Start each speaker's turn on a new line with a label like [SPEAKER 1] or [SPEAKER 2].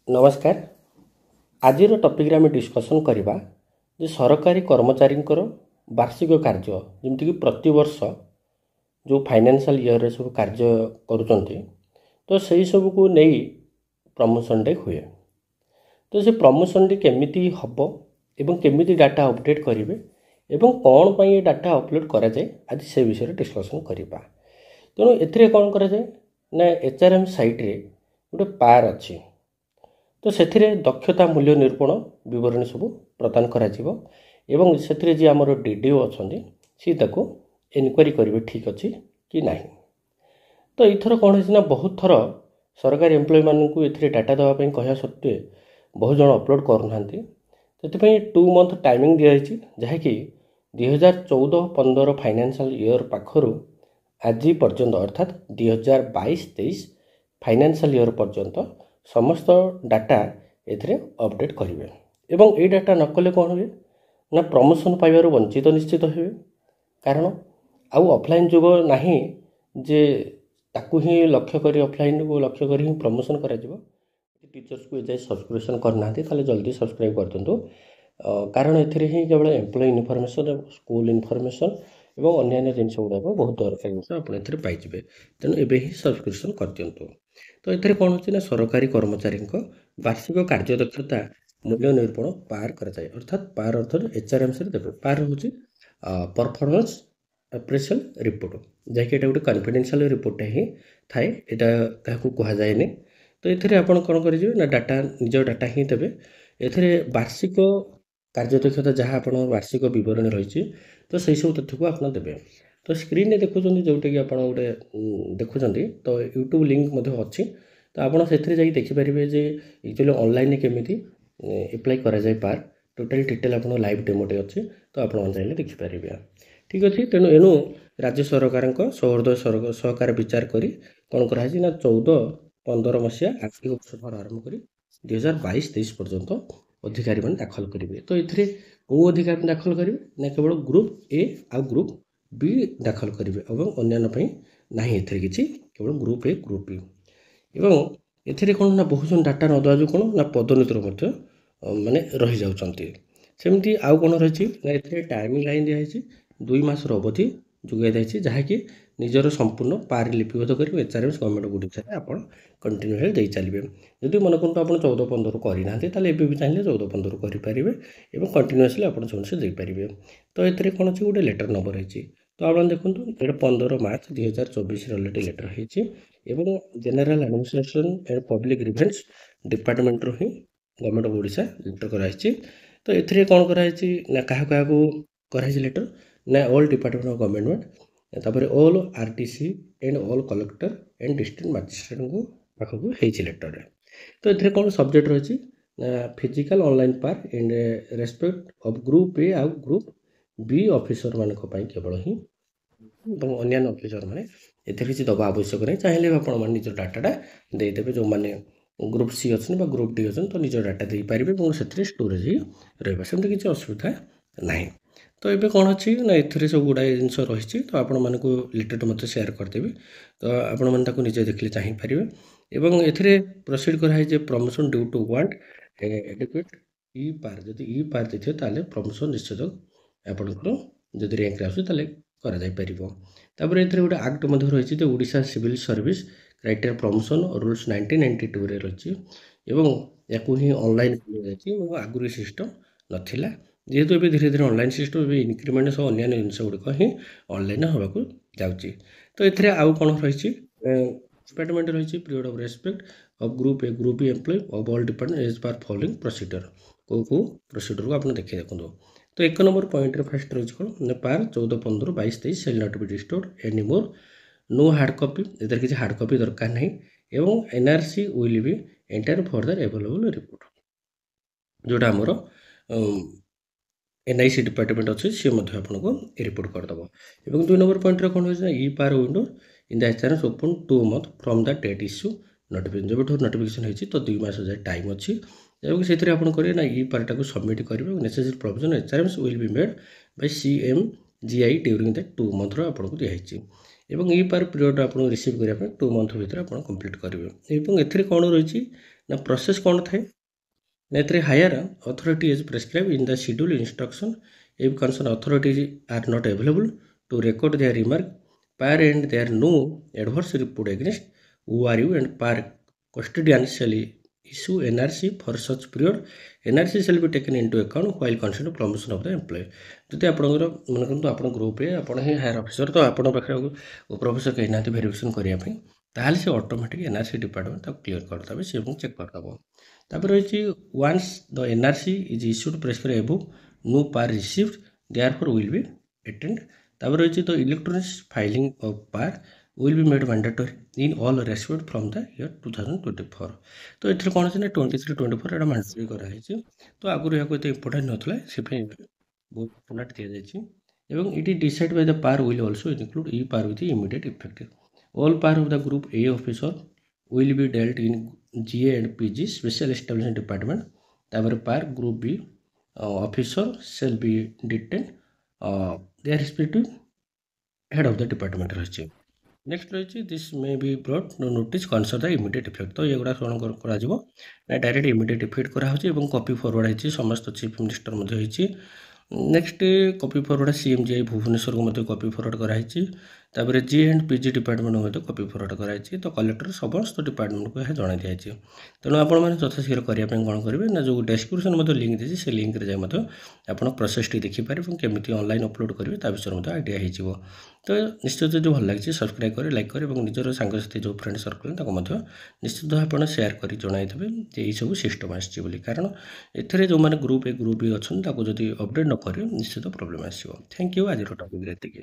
[SPEAKER 1] नमस्कार। आज टॉपिक आम डिस्कसन करवा जे सरकारी कर्मचारी वार्षिक कार्य जमीक प्रति वर्ष जो फाइनेंशियल ईयर रे सब कार्य करुँच तो सही सब को नहीं प्रमोशन डे हुए। तो से प्रमोशन डे केमिति हम एवं केमिति डाटा अपडेट करेंगे एवं कौन पर ये डाटा अपलोड करा जाए आज से विषय डिस्कसन करवा। तेणु ए कौन करा जाए ना HRM साइट रे गोटे पार अच्छी तो से दक्षता मूल्य निरूपण बरणी सब प्रदान एवं से जी आम DDO अच्छा सी इनक्वारी करेंगे ठीक अच्छे कि ना। तो यथर कौन है बहुत थर सरकारी एम्प्लॉय मानू ये डाटा देवाई कह सत्वे बहुत जन अपलोड करना से 2 मंथ टाइमिंग दिखाई जहाँकि 2014-15 फाइनेंशियल ईयर पाखर आज पर्यंत अर्थात 2022-23 फाइनेंशियल ईयर पर्यंत समस्त डाटा एथिरे अपडेट करेंगे एवं ये डाटा न कले कौन हुए ना प्रमोशन पाइबार वंचित निश्चित हुए। कारण आउ ऑफलाइन जुग नहीं जे ताकू ही लक्ष्य करी ऑफलाइन को लक्ष्य करी ही प्रमोशन करा जिवो। टीचर्स को जाए सब्सक्रिप्शन करना ताले जल्दी सब्सक्राइब कर दिंतु कारण एथिरे ही केवल एम्प्लॉय इनफॉरमेशन स्कूल इनफॉरमेशन एवं अन्य जिन गुड़ाक बहुत दरकार जिन आप पाइबे तेणु एवं ही सब्सक्रिप्शन कर दिंतु। तो ये कौन होची ना सरकारी कर्मचारी वार्षिक कार्यदक्षता मूल्य निरूपण पार कराए अर्थात पार अर्थ HRM से देवे पार हूँ परफॉर्मेंस अप्रेसल रिपोर्ट जहाँकि ये गोटे कॉन्फिडेंशियल रिपोर्ट ही थाए यहाँ क्या कहुए। तो ये आप कौन करेंगे ना डाटा निज डाटा ही देवे ए वार्षिक कार्यदक्षता जहाँ आप वार्षिक बरणी रही तो सही सब तथ्य को आप देवे। तो स्क्रीन में देखुं जोटा कि आप गोटे देखुं तो यूट्यूब लिंक अच्छी तो आपड़ से देखिपारे जे एक्चुअली ऑनलाइन केमी एप्लाई करा जाए पार टोटल डिटेल आप लाइव डेमोटे अच्छे तो आप चाहिए देखिपारे ठीक अच्छे। तेणु एणु राज्य सरकार सौहृदय सहकार विचार करी कौन कराई ना 14-15 मसीहा आर्थिक वर्ष आरंभ कर 2022-23 पर्यंत अधिकारी मैंने दाखल करेंगे। तो ये कौ अधिकारी दाखल करेंगे ना केवल ग्रुप ए आ ग्रुप बी दाखल करेंगे और अन्य ना एथेर किसी केवल ग्रुप ए ग्रुप बी एवं एथेर कौन ना बहुत जन डाटा न दवा कौन ना पदोन्नतिर माने रही जाउछंती। सेमती आउ कौन रही ना एथेर टाइमिंग लाइन दिखाई 2 मासर अवधि जोगाई दी जहाँकि निजर संपूर्ण पार लिपिबद्ध कर HRM गवर्नमेंट गुड़िया आप कंटिन्यू दे चलिए। जदि मन करते आप 14-15 करना भी चाहिए 14-15 करेंगे और कंटिन्यूअसली आप देपारे। तो ये कौन अच्छे गोटे लेटर नंबर है तो आप देखो ये 15 मार्च 2024 अलरेडी लेटर है general administration and public grievance department रू ही गवर्नमेंट ऑफ ओडिशा लेटर कराई। तो ये कौन कराई ना क्या कराई लेटर ना ऑल डिपार्टमेंट ऑफ गवर्नमेंट तापर all RTC and all collector and district magistrate को पाखक होती लेटर। तो ये कौन सब्जेक्ट रही फिजिकल ऑनलाइन पार and respect of group A आउ ग्रुप बी ऑफिसर मान केवल ही अन्य ऑफिसर मैंने एथे किसी दबा आवश्यक नहीं चाहिए आप निज डाटा देदेवे जो मैंने ग्रुप सी अच्छे ग्रुप डी अच्छे तो निज डाटा दे पारे और से स्टोरेज ही रहा सेमती किसी असुविधा ना। तो ये कौन अच्छी ना ए सब गुड़ाए जिन रही तो आपण मानक लेटर मत सेयार करदेवी तो आपण मैंने निजे देखले चाहिए एवं ए प्रोसीड कराई promotion due to want educate ई पार जब ई पार देते ताले प्रमोशन निश्चित आपंकर जदि रैंक आसुले कर गोटे आक्ट रही Odisha civil service criteria promotion rules 1992 रही या ही ऑनलाइन आगुरी सिस्टम नाला जेहेतु ये धीरे धीरे ऑनलाइन सिस्टम इनक्रीमेंट सब अन्य जिन गुड़िक ही ऑनलाइन होगा जाऊँगी। तो ये आउ कौन रही डिपार्टमेंट रही period of respect of group A group B employ of all department as per following procedure को प्रोसीजर को आप देखिए देखो। तो 1 नंबर पॉइंट फास्ट रही कौन पार 14-15-22-23 shall not be distorted any more no hard copy इधर किसी हार्ड कॉपी दरकार नहीं एवं NRC will be entire further available report जोटा आमर NIC डिपार्टमेंट अच्छे सी आपको रिपोर्ट करदेव। और 2 नंबर पॉइंट कौन हो ई पार window in the HRM open 2 month from the date issue notification जब नोटिफिकेशन होती तो 2 मास जाए टाइम अच्छी जब से करेंगे ना ई पार्टा को सबमिट करेंगे necessary provision HRMs will be made by CMGI during the 2 month आपको दिखाई और ई पार पीरियड आप रिसीव करने 2 मंथ भर आप कंप्लीट करेंगे। ए कौन रही ନା ପ୍ରୋସେସ୍ କ'ଣ ଥାଏ ନା ଏଥିରେ higher authority is prescribe in the schedule instruction if concerned authorities are not available to record their remark, par and there are no adverse report against ORU and par custodian shall issue NRC for such period. NRC shall be taken into account while considering promotion of the employee. ଯଦି ଆପଣଙ୍କର ମନେ କରନ୍ତୁ ଆପଣ ଗ୍ରୁପ୍ରେ ଆପଣ ହିଁ higher officer ତ ଆପଣଙ୍କ ପାଖରେ ଉପର ଅଫିସର କେହି ନାହାନ୍ତି ଭେରିଫିକେସନ୍ କରିବା ପାଇଁ ତାହେଲେ ସେ ଅଟୋମେଟିକ୍ NRC ଡିପାର୍ଟମେଣ୍ଟ ତାକୁ କ୍ଲିୟର କରିଦେବେ ସେ ଏବଂ ଚେକ୍ କରିଦେବ। ତାପରେ ରହିଛି once the NRC is issued prescribe above no par received therefore will be attained। ତାପରେ ରହିଛି ତ electronics filing of par will be made mandatory in all respect from the year 2024। ତ ଏଥିରେ କ'ଣ ଅଛି ନା 23-24 ଏଇଟା ମାଣ୍ଡatory କରାହେଇଛି ତ ଆଗରୁ ଏହାକୁ ଏତେ ଇମ୍ପୋର୍ଟାଣ୍ଟ ନଥିଲା ସେଥିପାଇଁ ବହୁତ ଇମ୍ପୋର୍ଟାଣ୍ଟ ଦିଆଯାଇଛି ଏବଂ it is decide Bai the par will also include e par with immediate effect। all par of the group A officer will be dealt in GA and PG special establishment department। ତାପରେ par group B officer shall be detained their respective head of the department ରହିଛି। Next ରହିଛି this May B ବ୍ରଟ୍ notice concern the immediate effect. ତ ଏଗୁଡ଼ା କ'ଣ କରାଯିବ ନା direct immediate effect କରାହେଉଛି ଏବଂ କପି ଫରୱାର୍ଡ଼ ହେଇଛି ସମସ୍ତ ଚିଫ୍ ମିନିଷ୍ଟର ମଧ୍ୟ ହେଇଛି। ନେକ୍ସଟ କପି ଫରୱାର୍ଡ଼ CMGI ଭୁବନେଶ୍ୱରକୁ ମଧ୍ୟ କପି ଫରୱାର୍ଡ଼ କରାହେଇଛି। ତାପରେ GA ଆଣ୍ଡ PG ଡିପାର୍ଟମେଣ୍ଟ ମଧ୍ୟ କପି ଫରୱାର୍ଡ଼ କରାଯାଇଛି। ତ କଲେକ୍ଟର ସମସ୍ତ ଡିପାର୍ଟମେଣ୍ଟକୁ ଏହା ଜଣାଇ ଦିଆଯାଇଛି। ତେଣୁ ଆପଣମାନେ ଯଥାଶୀଘ୍ର କରିବା ପାଇଁ କ'ଣ କରିବେ ନା ଯେଉଁ ଡେସ୍କ୍ରିପ୍ସନ୍ ମଧ୍ୟ ଲିଙ୍କ୍ ଦେଇଛି ସେ ଲିଙ୍କ୍ରେ ଯାଇ ମଧ୍ୟ ଆପଣ ପ୍ରୋସେସ୍ଟି ଦେଖିପାରିବେ ଏବଂ କେମିତି ଅନଲାଇନ୍ ଅପଲୋଡ଼ କରିବେ ତା ବିଷୟରେ ମଧ୍ୟ ଆଇଡ଼ିଆ ହେଇଯିବ। ତ ନିଶ୍ଚିତ ଯଦି ଭଲ ଲାଗିଛି ସବସ୍କ୍ରାଇବ୍ କରି ଲାଇକ୍ କରି ଏବଂ ନିଜର ସାଙ୍ଗସାଥି ଯେଉଁ ଫ୍ରେଣ୍ଡ ସର୍କଲ୍ ତାକୁ ମଧ୍ୟ ନିଶ୍ଚିତ ଆପଣ ସେୟାର କରି ଜଣାଇଦେବେ ଯେ ଏହିସବୁ ସିଷ୍ଟମ୍ ଆସିଛି ବୋଲି। କାରଣ ଏଥିରେ ଯେଉଁମାନେ ଗ୍ରୁପ୍ A ଗ୍ରୁପ୍ B ଅଛନ୍ତି ତାକୁ ଯଦି ଅପଡ଼େଟ୍ ନ କରିବେ ନିଶ୍ଚିତ ପ୍ରୋବ୍ଲେମ୍ ଆସିବ। Thank you. ଆଜିର ଟପିକ୍ରେ ଏତିକି।